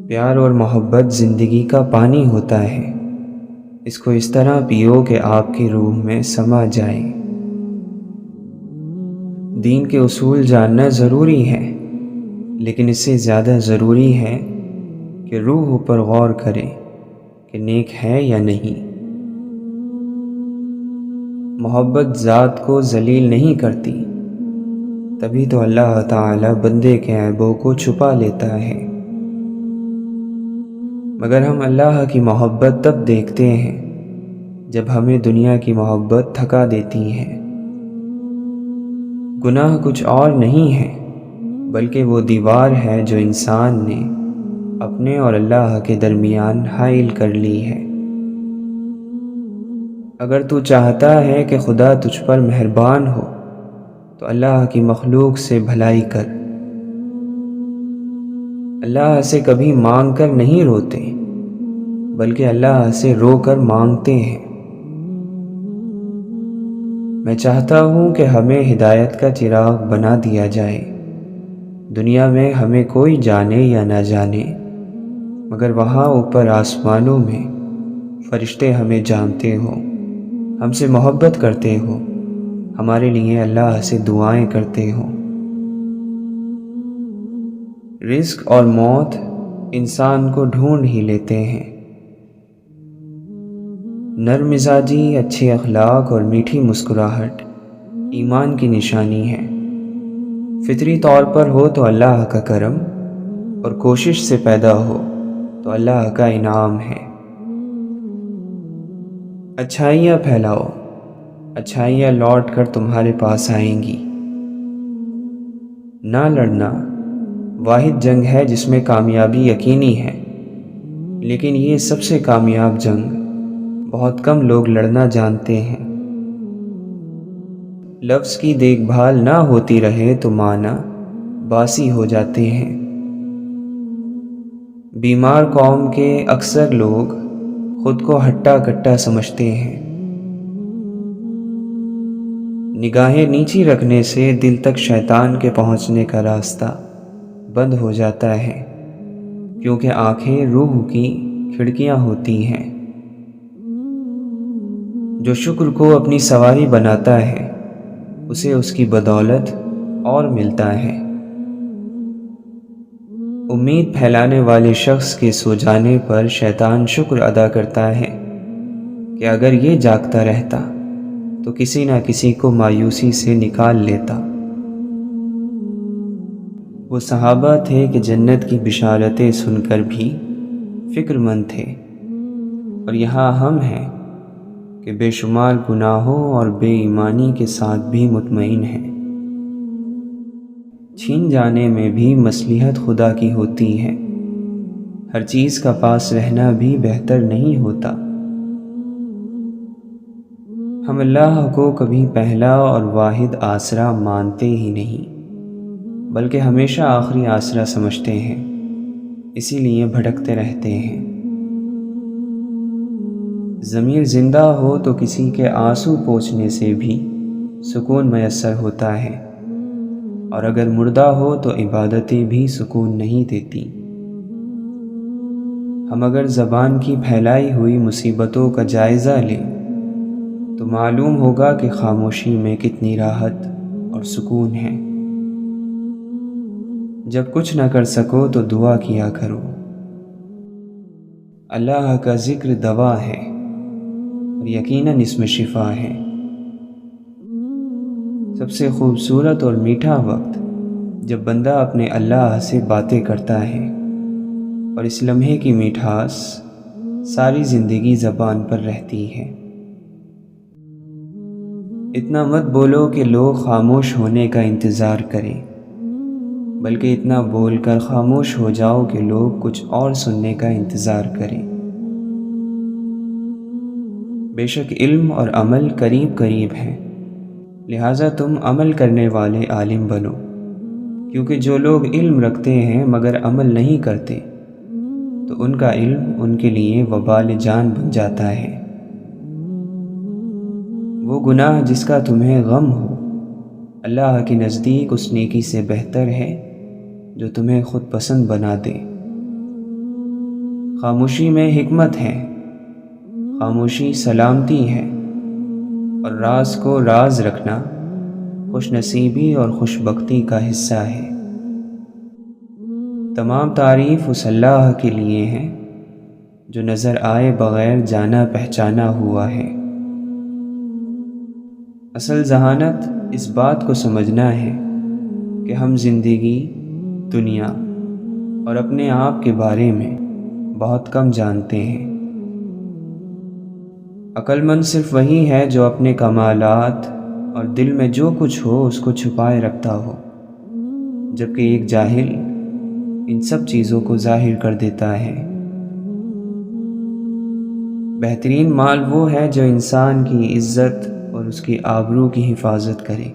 پیار اور محبت زندگی کا پانی ہوتا ہے، اس کو اس طرح پیو کہ آپ کی روح میں سما جائے۔ دین کے اصول جاننا ضروری ہے، لیکن اس سے زیادہ ضروری ہے کہ روح پر غور کریں کہ نیک ہے یا نہیں۔ محبت ذات کو ذلیل نہیں کرتی، تبھی تو اللہ تعالی بندے کے عیبوں کو چھپا لیتا ہے۔ مگر ہم اللہ کی محبت تب دیکھتے ہیں جب ہمیں دنیا کی محبت تھکا دیتی ہے۔ گناہ کچھ اور نہیں ہے بلکہ وہ دیوار ہے جو انسان نے اپنے اور اللہ کے درمیان حائل کر لی ہے۔ اگر تو چاہتا ہے کہ خدا تجھ پر مہربان ہو تو اللہ کی مخلوق سے بھلائی کر۔ اللہ سے کبھی مانگ کر نہیں روتے، بلکہ اللہ سے رو کر مانگتے ہیں۔ میں چاہتا ہوں کہ ہمیں ہدایت کا چراغ بنا دیا جائے۔ دنیا میں ہمیں کوئی جانے یا نہ جانے، مگر وہاں اوپر آسمانوں میں فرشتے ہمیں جانتے ہوں، ہم سے محبت کرتے ہوں، ہمارے لیے اللہ سے دعائیں کرتے ہوں۔ رزق اور موت انسان کو ڈھونڈ ہی لیتے ہیں۔ نرم مزاجی، اچھے اخلاق اور میٹھی مسکراہٹ ایمان کی نشانی ہے۔ فطری طور پر ہو تو اللہ کا کرم، اور کوشش سے پیدا ہو تو اللہ کا انعام ہے۔ اچھائیاں پھیلاؤ، اچھائیاں لوٹ کر تمہارے پاس آئیں گی۔ نہ لڑنا واحد جنگ ہے جس میں کامیابی یقینی ہے، لیکن یہ سب سے کامیاب جنگ بہت کم لوگ لڑنا جانتے ہیں۔ لفظ کی دیکھ بھال نہ ہوتی رہے تو معنی باسی ہو جاتے ہیں۔ بیمار قوم کے اکثر لوگ خود کو ہٹا کٹا سمجھتے ہیں۔ نگاہیں نیچی رکھنے سے دل تک شیطان کے پہنچنے کا راستہ بند ہو جاتا ہے، کیونکہ آنکھیں روح کی کھڑکیاں ہوتی ہیں۔ جو شکر کو اپنی سواری بناتا ہے اسے اس کی بدولت اور ملتا ہے۔ امید پھیلانے والے شخص کے سو جانے پر شیطان شکر ادا کرتا ہے کہ اگر یہ جاگتا رہتا تو کسی نہ کسی کو مایوسی سے نکال لیتا۔ وہ صحابہ تھے کہ جنت کی بشارتیں سن کر بھی فکر مند تھے، اور یہاں ہم ہیں کہ بے شمار گناہوں اور بے ایمانی کے ساتھ بھی مطمئن ہیں۔ چھین جانے میں بھی مصلحت خدا کی ہوتی ہے، ہر چیز کا پاس رہنا بھی بہتر نہیں ہوتا۔ ہم اللہ کو کبھی پہلا اور واحد آسرا مانتے ہی نہیں، بلکہ ہمیشہ آخری آسرا سمجھتے ہیں، اسی لیے بھٹکتے رہتے ہیں۔ ضمیر زندہ ہو تو کسی کے آنسو پوچھنے سے بھی سکون میسر ہوتا ہے، اور اگر مردہ ہو تو عبادتیں بھی سکون نہیں دیتی۔ ہم اگر زبان کی پھیلائی ہوئی مصیبتوں کا جائزہ لیں تو معلوم ہوگا کہ خاموشی میں کتنی راحت اور سکون ہے۔ جب کچھ نہ کر سکو تو دعا کیا کرو۔ اللہ کا ذکر دوا ہے، اور یقیناً اس میں شفا ہے۔ سب سے خوبصورت اور میٹھا وقت جب بندہ اپنے اللہ سے باتیں کرتا ہے، اور اس لمحے کی میٹھاس ساری زندگی زبان پر رہتی ہے۔ اتنا مت بولو کہ لوگ خاموش ہونے کا انتظار کریں، بلکہ اتنا بول کر خاموش ہو جاؤ کہ لوگ کچھ اور سننے کا انتظار کریں۔ بے شک علم اور عمل قریب قریب ہیں، لہٰذا تم عمل کرنے والے عالم بنو، کیونکہ جو لوگ علم رکھتے ہیں مگر عمل نہیں کرتے تو ان کا علم ان کے لیے وبال جان بن جاتا ہے۔ وہ گناہ جس کا تمہیں غم ہو اللہ کے نزدیک اس نیکی سے بہتر ہے جو تمہیں خود پسند بنا دے۔ خاموشی میں حکمت ہے، خاموشی سلامتی ہے، اور راز کو راز رکھنا خوش نصیبی اور خوش بختی کا حصہ ہے۔ تمام تعریف اس اللہ کے لیے ہیں جو نظر آئے بغیر جانا پہچانا ہوا ہے۔ اصل ذہانت اس بات کو سمجھنا ہے کہ ہم زندگی، دنیا اور اپنے آپ کے بارے میں بہت کم جانتے ہیں۔ عقل مند صرف وہی ہے جو اپنے کمالات اور دل میں جو کچھ ہو اس کو چھپائے رکھتا ہو، جبکہ ایک جاہل ان سب چیزوں کو ظاہر کر دیتا ہے۔ بہترین مال وہ ہے جو انسان کی عزت اور اس کی آبرو کی حفاظت کرے،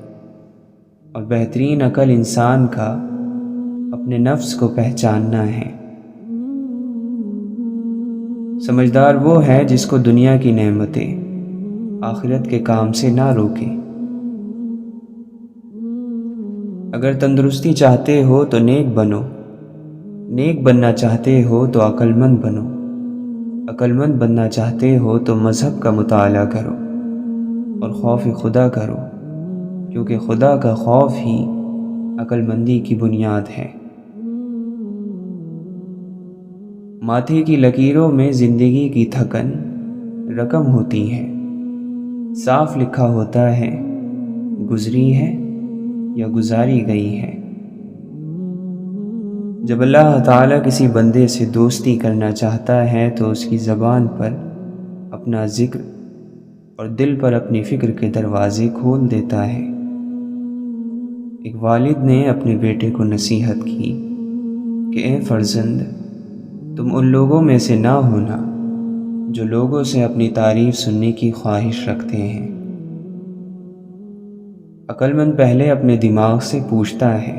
اور بہترین عقل انسان کا اپنے نفس کو پہچاننا ہے۔ سمجھدار وہ ہے جس کو دنیا کی نعمتیں آخرت کے کام سے نہ روکے۔ اگر تندرستی چاہتے ہو تو نیک بنو، نیک بننا چاہتے ہو تو عقل مند بنو، عقل مند بننا چاہتے ہو تو مذہب کا مطالعہ کرو اور خوف خدا کرو، کیونکہ خدا کا خوف ہی عقل مندی کی بنیاد ہے۔ ماتھے کی لکیروں میں زندگی کی تھکن رقم ہوتی ہے، صاف لکھا ہوتا ہے گزری ہے یا گزاری گئی ہے۔ جب اللہ تعالیٰ کسی بندے سے دوستی کرنا چاہتا ہے تو اس کی زبان پر اپنا ذکر اور دل پر اپنی فکر کے دروازے کھول دیتا ہے۔ ایک والد نے اپنے بیٹے کو نصیحت کی کہ اے فرزند، تم ان لوگوں میں سے نہ ہونا جو لوگوں سے اپنی تعریف سننے کی خواہش رکھتے ہیں۔ عقل مند پہلے اپنے دماغ سے پوچھتا ہے،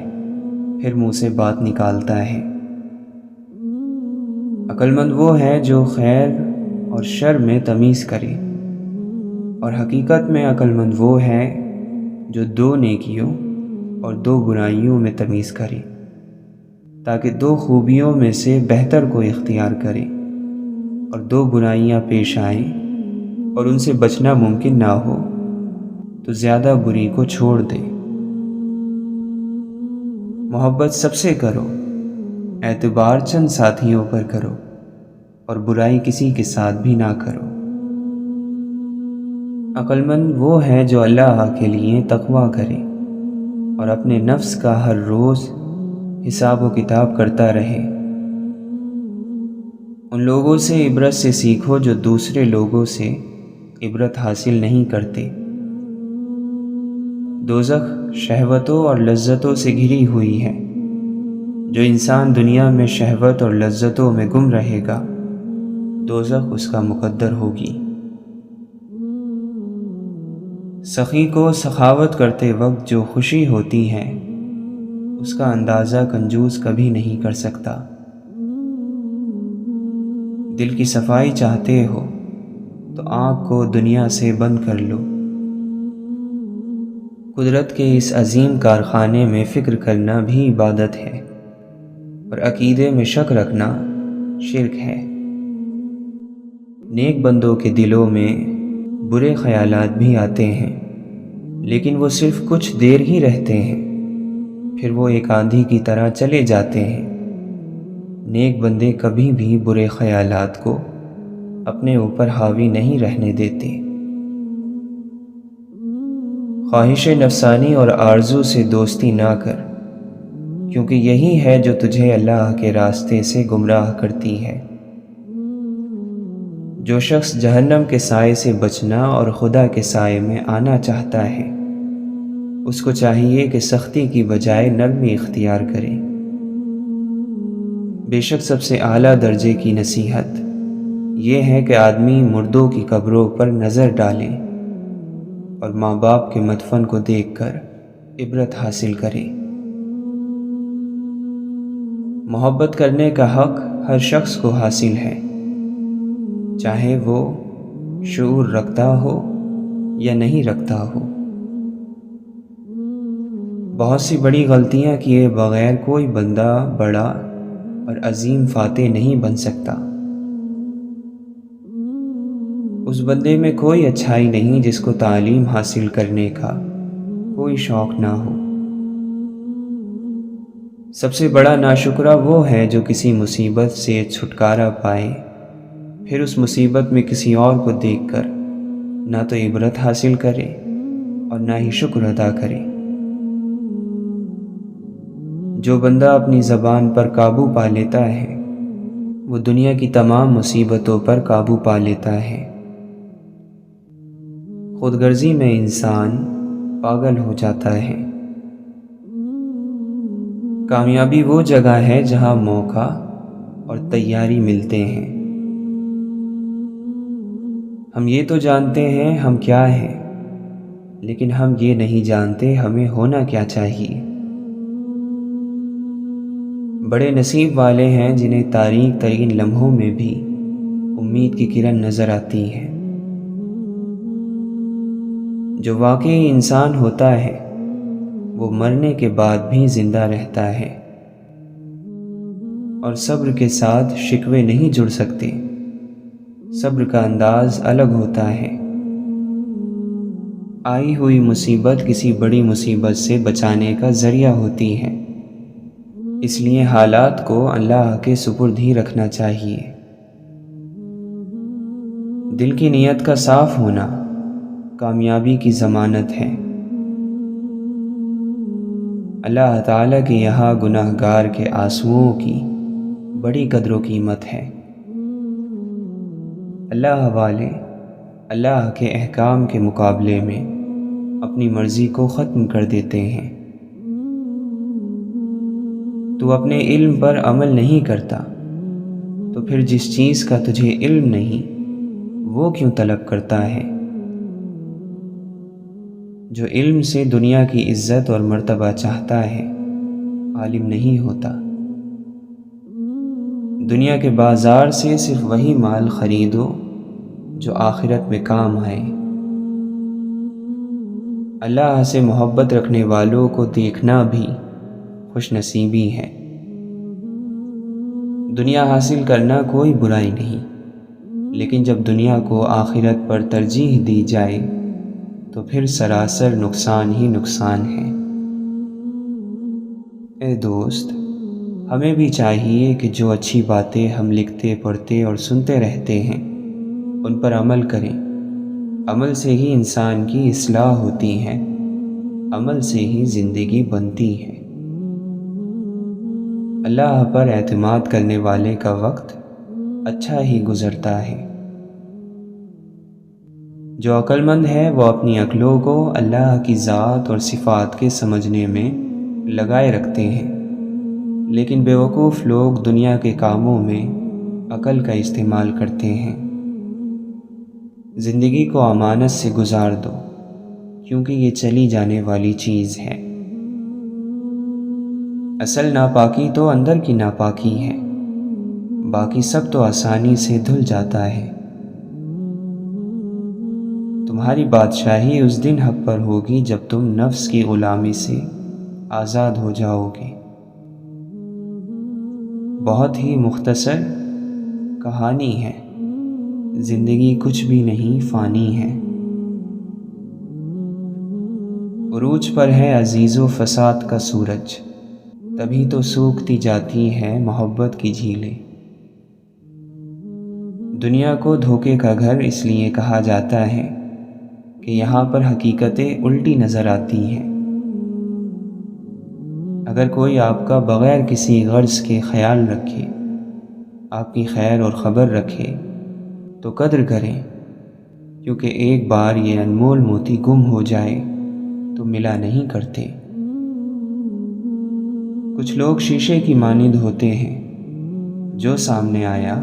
پھر منہ سے بات نکالتا ہے۔ عقل مند وہ ہے جو خیر اور شر میں تمیز کرے، اور حقیقت میں عقل مند وہ ہے جو دو نیکیوں اور دو برائیوں میں تمیز کرے، تاکہ دو خوبیوں میں سے بہتر کو اختیار کرے اور دو برائیاں پیش آئیں اور ان سے بچنا ممکن نہ ہو تو زیادہ بری کو چھوڑ دے۔ محبت سب سے کرو، اعتبار چند ساتھیوں پر کرو، اور برائی کسی کے ساتھ بھی نہ کرو۔ عقل مند وہ ہے جو اللہ کے لیے تقویٰ کرے اور اپنے نفس کا ہر روز حساب و کتاب کرتا رہے۔ ان لوگوں سے عبرت سے سیکھو جو دوسرے لوگوں سے عبرت حاصل نہیں کرتے۔ دوزخ شہوتوں اور لذتوں سے گھری ہوئی ہے، جو انسان دنیا میں شہوت اور لذتوں میں گم رہے گا دوزخ اس کا مقدر ہوگی۔ سخی کو سخاوت کرتے وقت جو خوشی ہوتی ہے اس کا اندازہ کنجوس کبھی نہیں کر سکتا۔ دل کی صفائی چاہتے ہو تو آنکھ کو دنیا سے بند کر لو۔ قدرت کے اس عظیم کارخانے میں فکر کرنا بھی عبادت ہے، اور عقیدے میں شک رکھنا شرک ہے۔ نیک بندوں کے دلوں میں برے خیالات بھی آتے ہیں، لیکن وہ صرف کچھ دیر ہی رہتے ہیں، پھر وہ ایک آندھی کی طرح چلے جاتے ہیں۔ نیک بندے کبھی بھی برے خیالات کو اپنے اوپر حاوی نہیں رہنے دیتے۔ خواہش نفسانی اور آرزو سے دوستی نہ کر، کیونکہ یہی ہے جو تجھے اللہ کے راستے سے گمراہ کرتی ہے۔ جو شخص جہنم کے سائے سے بچنا اور خدا کے سائے میں آنا چاہتا ہے اس کو چاہیے کہ سختی کی بجائے نرمی اختیار کرے۔ بے شک سب سے اعلیٰ درجے کی نصیحت یہ ہے کہ آدمی مردوں کی قبروں پر نظر ڈالے اور ماں باپ کے مدفن کو دیکھ کر عبرت حاصل کرے۔ محبت کرنے کا حق ہر شخص کو حاصل ہے، چاہے وہ شعور رکھتا ہو یا نہیں رکھتا ہو۔ بہت سی بڑی غلطیاں کیے بغیر کوئی بندہ بڑا اور عظیم فاتح نہیں بن سکتا۔ اس بندے میں کوئی اچھائی نہیں جس کو تعلیم حاصل کرنے کا کوئی شوق نہ ہو۔ سب سے بڑا ناشکرا وہ ہے جو کسی مصیبت سے چھٹکارا پائے، پھر اس مصیبت میں کسی اور کو دیکھ کر نہ تو عبرت حاصل کرے اور نہ ہی شکر ادا کرے۔ جو بندہ اپنی زبان پر قابو پا لیتا ہے وہ دنیا کی تمام مصیبتوں پر قابو پا لیتا ہے۔ خود غرضی میں انسان پاگل ہو جاتا ہے۔ کامیابی وہ جگہ ہے جہاں موقع اور تیاری ملتے ہیں۔ ہم یہ تو جانتے ہیں ہم کیا ہیں، لیکن ہم یہ نہیں جانتے ہمیں ہونا کیا چاہیے۔ بڑے نصیب والے ہیں جنہیں تاریک ترین لمحوں میں بھی امید کی کرن نظر آتی ہے۔ جو واقعی انسان ہوتا ہے وہ مرنے کے بعد بھی زندہ رہتا ہے، اور صبر کے ساتھ شکوے نہیں جڑ سکتے۔ صبر کا انداز الگ ہوتا ہے۔ آئی ہوئی مصیبت کسی بڑی مصیبت سے بچانے کا ذریعہ ہوتی ہے، اس لیے حالات کو اللہ کے سپرد ہی رکھنا چاہیے۔ دل کی نیت کا صاف ہونا کامیابی کی ضمانت ہے۔ اللہ تعالیٰ کے یہاں گناہ گار کے آنسوؤں کی بڑی قدر و قیمت ہے۔ اللہ والے اللہ کے احکام کے مقابلے میں اپنی مرضی کو ختم کر دیتے ہیں۔ تو اپنے علم پر عمل نہیں کرتا تو پھر جس چیز کا تجھے علم نہیں وہ کیوں طلب کرتا ہے؟ جو علم سے دنیا کی عزت اور مرتبہ چاہتا ہے عالم نہیں ہوتا۔ دنیا کے بازار سے صرف وہی مال خریدو جو آخرت میں کام آئے۔ اللہ سے محبت رکھنے والوں کو دیکھنا بھی خوش نصیبی ہے۔ دنیا حاصل کرنا کوئی برائی نہیں، لیکن جب دنیا کو آخرت پر ترجیح دی جائے تو پھر سراسر نقصان ہی نقصان ہے۔ اے دوست، ہمیں بھی چاہیے کہ جو اچھی باتیں ہم لکھتے پڑھتے اور سنتے رہتے ہیں ان پر عمل کریں۔ عمل سے ہی انسان کی اصلاح ہوتی ہے، عمل سے ہی زندگی بنتی ہے۔ اللہ پر اعتماد کرنے والے کا وقت اچھا ہی گزرتا ہے۔ جو عقل مند ہے وہ اپنی عقلوں کو اللہ کی ذات اور صفات کے سمجھنے میں لگائے رکھتے ہیں، لیکن بیوقوف لوگ دنیا کے کاموں میں عقل کا استعمال کرتے ہیں۔ زندگی کو امانت سے گزار دو، کیونکہ یہ چلی جانے والی چیز ہے۔ اصل ناپاکی تو اندر کی ناپاکی ہے، باقی سب تو آسانی سے دھل جاتا ہے۔ تمہاری بادشاہی اس دن حق پر ہوگی جب تم نفس کی غلامی سے آزاد ہو جاؤ گے۔ بہت ہی مختصر کہانی ہے، زندگی کچھ بھی نہیں فانی ہے۔ عروج پر ہے عزیز و فساد کا سورج، تبھی تو سوکھتی جاتی ہے محبت کی جھیلیں۔ دنیا کو دھوکے کا گھر اس لیے کہا جاتا ہے کہ یہاں پر حقیقتیں الٹی نظر آتی ہیں۔ اگر کوئی آپ کا بغیر کسی غرض کے خیال رکھے، آپ کی خیر اور خبر رکھے تو قدر کریں، کیونکہ ایک بار یہ انمول موتی گم ہو جائے تو ملا نہیں کرتے۔ کچھ لوگ شیشے کی مانند ہوتے ہیں، جو سامنے آیا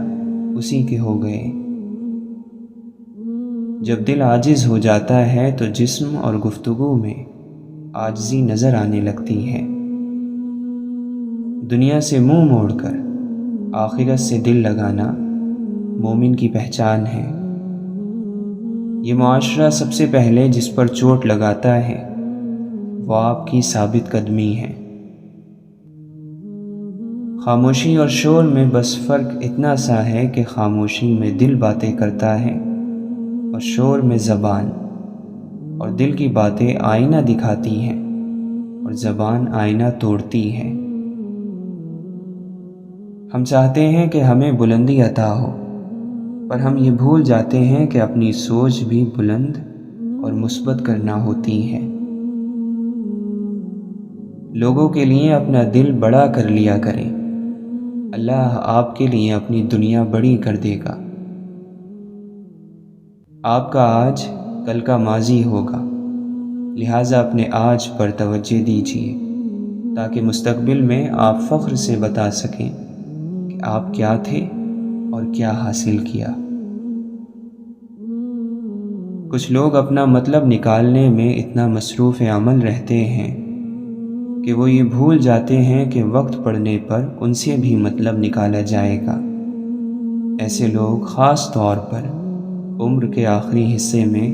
اسی کے ہو گئے۔ جب دل عاجز ہو جاتا ہے تو جسم اور گفتگو میں عاجزی نظر آنے لگتی ہے۔ دنیا سے منہ موڑ کر آخرت سے دل لگانا مومن کی پہچان ہے۔ یہ معاشرہ سب سے پہلے جس پر چوٹ لگاتا ہے وہ آپ کی ثابت قدمی ہے۔ خاموشی اور شور میں بس فرق اتنا سا ہے کہ خاموشی میں دل باتیں کرتا ہے اور شور میں زبان، اور دل کی باتیں آئینہ دکھاتی ہیں اور زبان آئینہ توڑتی ہے۔ ہم چاہتے ہیں کہ ہمیں بلندی عطا ہو، پر ہم یہ بھول جاتے ہیں کہ اپنی سوچ بھی بلند اور مثبت کرنا ہوتی ہے۔ لوگوں کے لیے اپنا دل بڑا کر لیا کریں، اللہ آپ کے لیے اپنی دنیا بڑی کر دے گا۔ آپ کا آج کل کا ماضی ہوگا، لہٰذا اپنے آج پر توجہ دیجیے تاکہ مستقبل میں آپ فخر سے بتا سکیں کہ آپ کیا تھے اور کیا حاصل کیا۔ کچھ لوگ اپنا مطلب نکالنے میں اتنا مصروف عمل رہتے ہیں کہ وہ یہ بھول جاتے ہیں کہ وقت پڑنے پر ان سے بھی مطلب نکالا جائے گا۔ ایسے لوگ خاص طور پر عمر کے آخری حصے میں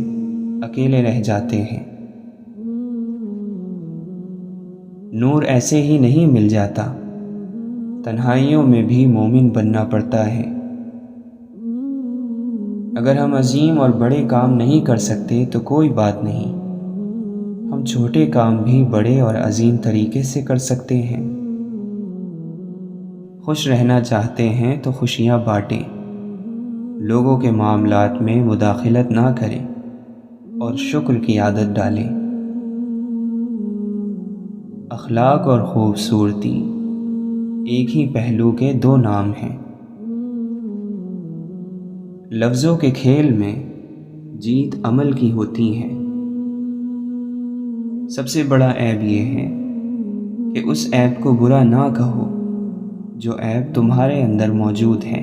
اکیلے رہ جاتے ہیں۔ نور ایسے ہی نہیں مل جاتا، تنہائیوں میں بھی مومن بننا پڑتا ہے۔ اگر ہم عظیم اور بڑے کام نہیں کر سکتے تو کوئی بات نہیں، ہم چھوٹے کام بھی بڑے اور عظیم طریقے سے کر سکتے ہیں۔ خوش رہنا چاہتے ہیں تو خوشیاں بانٹیں، لوگوں کے معاملات میں مداخلت نہ کریں اور شکر کی عادت ڈالیں۔ اخلاق اور خوبصورتی ایک ہی پہلو کے دو نام ہیں۔ لفظوں کے کھیل میں جیت عمل کی ہوتی ہے۔ سب سے بڑا عیب یہ ہے کہ اس عیب کو برا نہ کہو جو عیب تمہارے اندر موجود ہے۔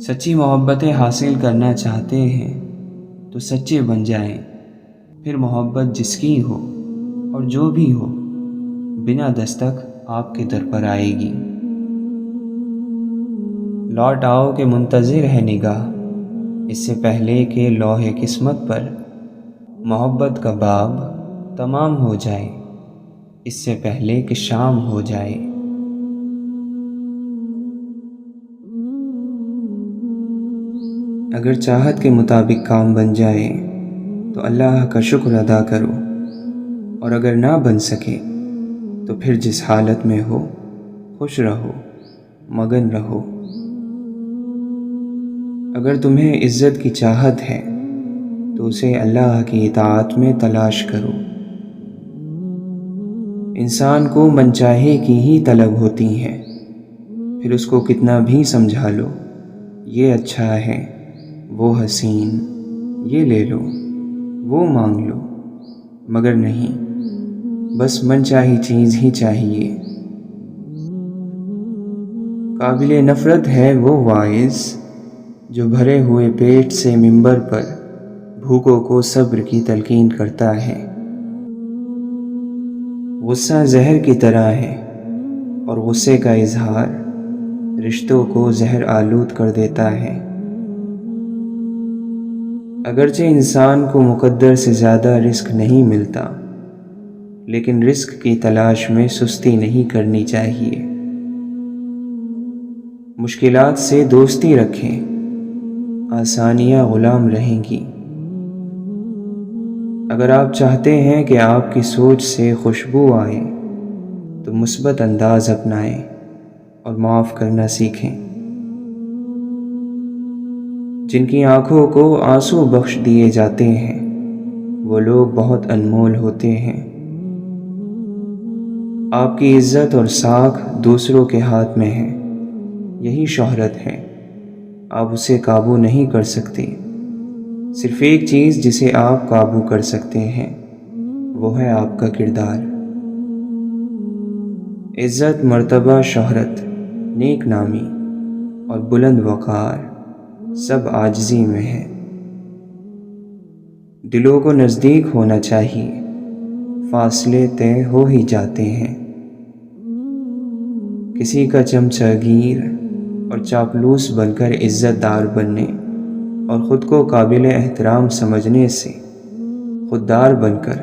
سچی محبتیں حاصل کرنا چاہتے ہیں تو سچے بن جائیں، پھر محبت جس کی ہو اور جو بھی ہو بنا دستک آپ کے در پر آئے گی۔ لوٹ آؤ کہ منتظر ہے نگاہ، اس سے پہلے کہ لوح قسمت پر محبت کا باب تمام ہو جائے، اس سے پہلے کہ شام ہو جائے۔ اگر چاہت کے مطابق کام بن جائے تو اللہ کا شکر ادا کرو، اور اگر نہ بن سکے تو پھر جس حالت میں ہو خوش رہو، مگن رہو۔ اگر تمہیں عزت کی چاہت ہے تو اسے اللہ کی اطاعت میں تلاش کرو۔ انسان کو منچاہے کی ہی طلب ہوتی ہے، پھر اس کو کتنا بھی سمجھا لو، یہ اچھا ہے، وہ حسین، یہ لے لو، وہ مانگ لو، مگر نہیں، بس منچاہی چیز ہی چاہیے۔ قابل نفرت ہے وہ واعظ جو بھرے ہوئے پیٹ سے منبر پر بھوکوں کو صبر کی تلقین کرتا ہے۔ غصہ زہر کی طرح ہے اور غصے کا اظہار رشتوں کو زہر آلود کر دیتا ہے۔ اگرچہ انسان کو مقدر سے زیادہ رزق نہیں ملتا، لیکن رزق کی تلاش میں سستی نہیں کرنی چاہیے۔ مشکلات سے دوستی رکھیں، آسانیاں غلام رہیں گی۔ اگر آپ چاہتے ہیں کہ آپ کی سوچ سے خوشبو آئے تو مثبت انداز اپنائیں اور معاف کرنا سیکھیں۔ جن کی آنکھوں کو آنسو بخش دیے جاتے ہیں وہ لوگ بہت انمول ہوتے ہیں۔ آپ کی عزت اور ساکھ دوسروں کے ہاتھ میں ہے، یہی شہرت ہے، آپ اسے قابو نہیں کر سکتے۔ صرف ایک چیز جسے آپ قابو کر سکتے ہیں وہ ہے آپ کا کردار۔ عزت، مرتبہ، شہرت، نیک نامی اور بلند وقار سب عاجزی میں ہے۔ دلوں کو نزدیک ہونا چاہیے، فاصلے طے ہو ہی جاتے ہیں۔ کسی کا چمچہ گیر اور چاپلوس بن کر عزت دار بننے اور خود کو قابل احترام سمجھنے سے خوددار بن کر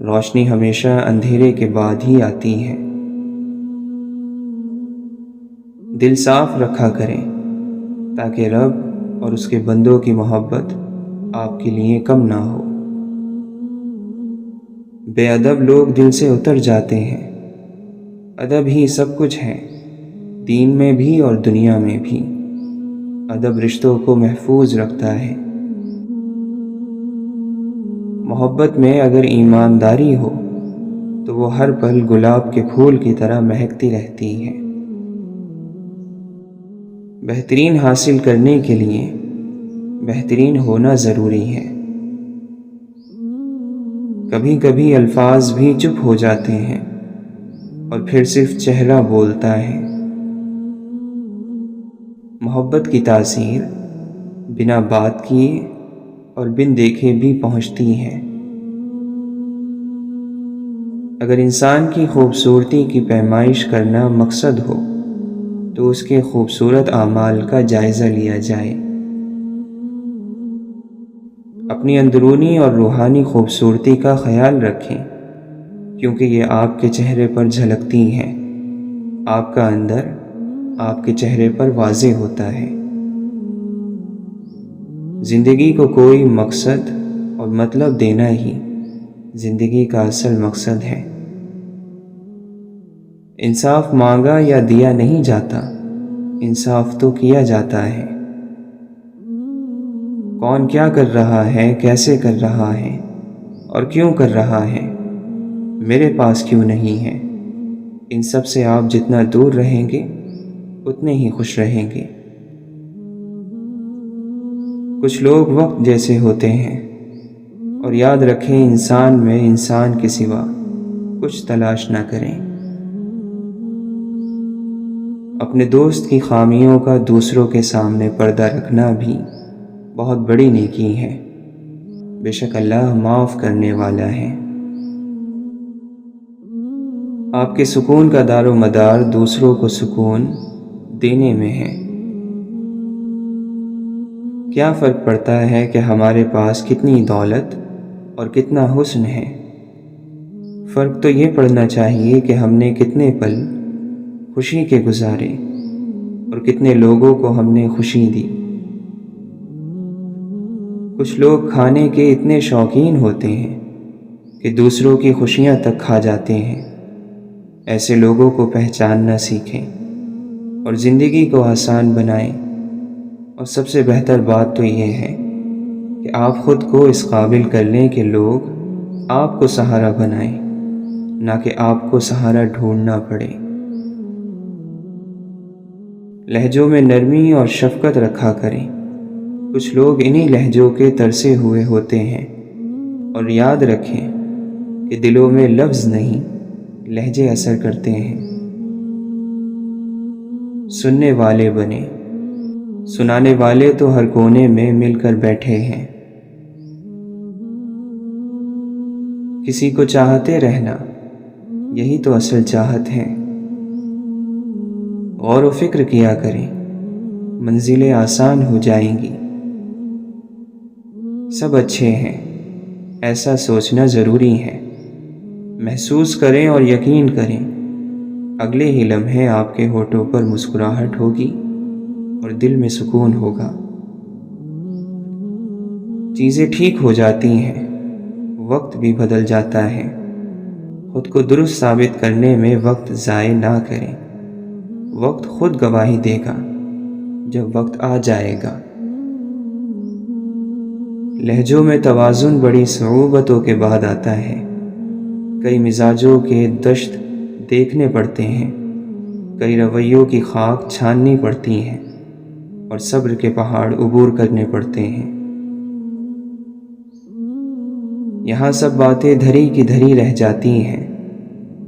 روشنی ہمیشہ اندھیرے کے بعد ہی آتی ہے۔ دل صاف رکھا کریں تاکہ رب اور اس کے بندوں کی محبت آپ کے لیے کم نہ ہو۔ بے ادب لوگ دل سے اتر جاتے ہیں۔ ادب ہی سب کچھ ہے، دین میں بھی اور دنیا میں بھی۔ ادب رشتوں کو محفوظ رکھتا ہے۔ محبت میں اگر ایمانداری ہو تو وہ ہر پل گلاب کے پھول کی طرح مہکتی رہتی ہے۔ بہترین حاصل کرنے کے لیے بہترین ہونا ضروری ہے۔ کبھی کبھی الفاظ بھی چپ ہو جاتے ہیں اور پھر صرف چہرہ بولتا ہے۔ محبت کی تاثیر بنا بات کیے اور بن دیکھے بھی پہنچتی ہے۔ اگر انسان کی خوبصورتی کی پیمائش کرنا مقصد ہو تو اس کے خوبصورت اعمال کا جائزہ لیا جائے۔ اپنی اندرونی اور روحانی خوبصورتی کا خیال رکھیں، کیونکہ یہ آپ کے چہرے پر جھلکتی ہیں۔ آپ کا اندر آپ کے چہرے پر واضح ہوتا ہے۔ زندگی کو کوئی مقصد اور مطلب دینا ہی زندگی کا اصل مقصد ہے۔ انصاف مانگا یا دیا نہیں جاتا، انصاف تو کیا جاتا ہے۔ کون کیا کر رہا ہے، کیسے کر رہا ہے اور کیوں کر رہا ہے، میرے پاس کیوں نہیں ہے، ان سب سے آپ جتنا دور رہیں گے اتنے ہی خوش رہیں گے۔ کچھ لوگ وقت جیسے ہوتے ہیں، اور یاد رکھیں انسان میں انسان کے سوا کچھ تلاش نہ کریں۔ اپنے دوست کی خامیوں کا دوسروں کے سامنے پردہ رکھنا بھی بہت بڑی نیکی ہے۔ بے شک اللہ معاف کرنے والا ہے۔ آپ کے سکون کا دار و مدار دوسروں کو سکون دینے میں ہے۔ کیا فرق پڑتا ہے کہ ہمارے پاس کتنی دولت اور کتنا حسن ہے؟ فرق تو یہ پڑنا چاہیے کہ ہم نے کتنے پل خوشی کے گزارے اور کتنے لوگوں کو ہم نے خوشی دی۔ کچھ لوگ کھانے کے اتنے شوقین ہوتے ہیں کہ دوسروں کی خوشیاں تک کھا جاتے ہیں۔ ایسے لوگوں کو پہچاننا سیکھیں اور زندگی کو آسان بنائیں۔ اور سب سے بہتر بات تو یہ ہے کہ آپ خود کو اس قابل کر لیں کہ لوگ آپ کو سہارا بنائیں، نہ کہ آپ کو سہارا ڈھونڈنا پڑے۔ لہجوں میں نرمی اور شفقت رکھا کریں۔ کچھ لوگ انہی لہجوں کے ترسے ہوئے ہوتے ہیں، اور یاد رکھیں کہ دلوں میں لفظ نہیں لہجے اثر کرتے ہیں۔ سننے والے بنے، سنانے والے تو ہر کونے میں مل کر بیٹھے ہیں۔ کسی کو چاہتے رہنا یہی تو اصل چاہت ہے۔ غور و فکر کیا کریں، منزلیں آسان ہو جائیں گی۔ سب اچھے ہیں ایسا سوچنا ضروری ہے۔ محسوس کریں اور یقین کریں، اگلے ہی لمحے آپ کے ہونٹوں پر مسکراہٹ ہوگی اور دل میں سکون ہوگا۔ چیزیں ٹھیک ہو جاتی ہیں، وقت بھی بدل جاتا ہے۔ خود کو درست ثابت کرنے میں وقت ضائع نہ کریں۔ وقت خود گواہی دے گا جب وقت آ جائے گا۔ لہجوں میں توازن بڑی صعوبتوں کے بعد آتا ہے۔ کئی مزاجوں کے دشت دیکھنے پڑتے ہیں، کئی رویوں کی خاک چھاننی پڑتی ہیں، اور صبر کے پہاڑ عبور کرنے پڑتے ہیں۔ یہاں سب باتیں دھری کی دھری رہ جاتی ہیں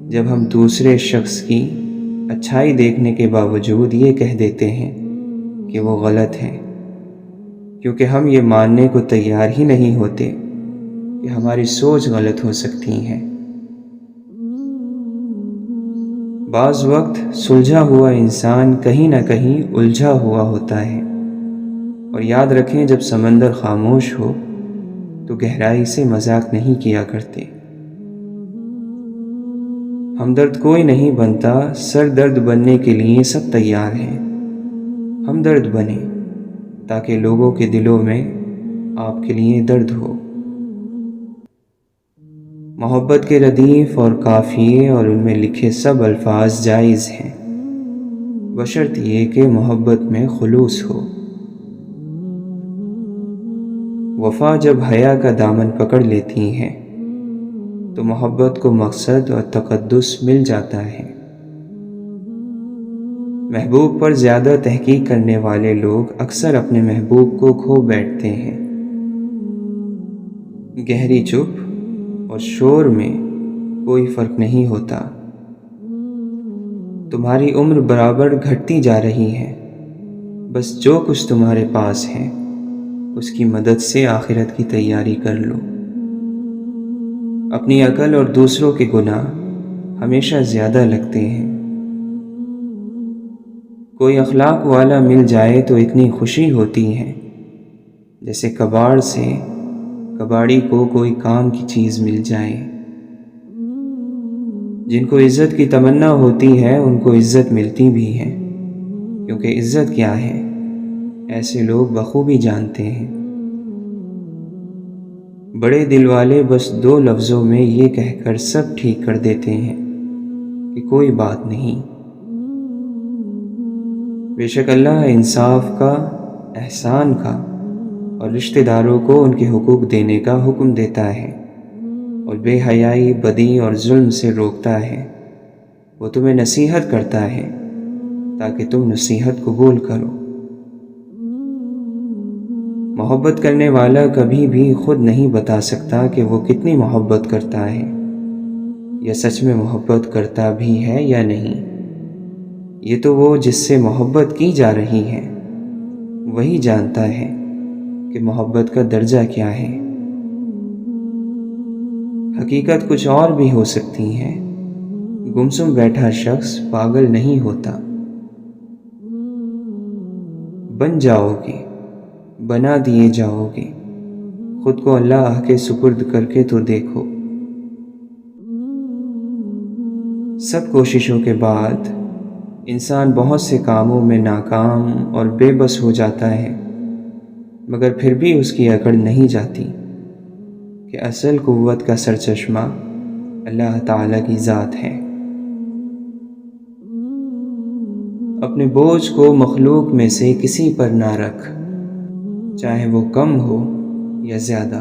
جب ہم دوسرے شخص کی اچھائی دیکھنے کے باوجود یہ کہہ دیتے ہیں کہ وہ غلط ہے، کیونکہ ہم یہ ماننے کو تیار ہی نہیں ہوتے کہ ہماری سوچ غلط ہو سکتی ہے۔ بعض وقت سلجھا ہوا انسان کہیں نہ کہیں الجھا ہوا ہوتا ہے، اور یاد رکھیں جب سمندر خاموش ہو تو گہرائی سے مذاق نہیں کیا کرتے۔ ہمدرد کوئی نہیں بنتا، سر درد بننے کے لیے سب تیار ہیں۔ ہمدرد بنے تاکہ لوگوں کے دلوں میں آپ کے لیے درد ہو۔ محبت کے ردیف اور قافیے اور ان میں لکھے سب الفاظ جائز ہیں، بشرط یہ کہ محبت میں خلوص ہو۔ وفا جب حیا کا دامن پکڑ لیتی ہیں تو محبت کو مقصد اور تقدس مل جاتا ہے۔ محبوب پر زیادہ تحقیق کرنے والے لوگ اکثر اپنے محبوب کو کھو بیٹھتے ہیں۔ گہری چپ اور شور میں کوئی فرق نہیں ہوتا۔ تمہاری عمر برابر گھٹتی جا رہی ہے، بس جو کچھ تمہارے پاس ہے اس کی مدد سے آخرت کی تیاری کر لو۔ اپنی عقل اور دوسروں کے گناہ ہمیشہ زیادہ لگتے ہیں۔ کوئی اخلاق والا مل جائے تو اتنی خوشی ہوتی ہے جیسے کباڑ سے کباڑی کو کوئی کام کی چیز مل جائے۔ جن کو عزت کی تمنا ہوتی ہے ان کو عزت ملتی بھی ہے، کیونکہ عزت کیا ہے ایسے لوگ بخوبی جانتے ہیں۔ بڑے دل والے بس 2 لفظوں میں یہ کہہ کر سب ٹھیک کر دیتے ہیں کہ کوئی بات نہیں۔ بے شک اللہ انصاف کا، احسان کا اور رشتہ داروں کو ان کے حقوق دینے کا حکم دیتا ہے، اور بے حیائی، بدی اور ظلم سے روکتا ہے۔ وہ تمہیں نصیحت کرتا ہے تاکہ تم نصیحت قبول کرو۔ محبت کرنے والا کبھی بھی خود نہیں بتا سکتا کہ وہ کتنی محبت کرتا ہے یا سچ میں محبت کرتا بھی ہے یا نہیں۔ یہ تو وہ جس سے محبت کی جا رہی ہے وہی جانتا ہے کہ محبت کا درجہ کیا ہے۔ حقیقت کچھ اور بھی ہو سکتی ہے۔ گمسم بیٹھا شخص پاگل نہیں ہوتا۔ بن جاؤ گے، بنا دیے جاؤ گے، خود کو اللہ کے سپرد کر کے تو دیکھو۔ سب کوششوں کے بعد انسان بہت سے کاموں میں ناکام اور بے بس ہو جاتا ہے، مگر پھر بھی اس کی اکڑ نہیں جاتی کہ اصل قوت کا سرچشمہ اللہ تعالیٰ کی ذات ہے۔ اپنے بوجھ کو مخلوق میں سے کسی پر نہ رکھ، چاہے وہ کم ہو یا زیادہ۔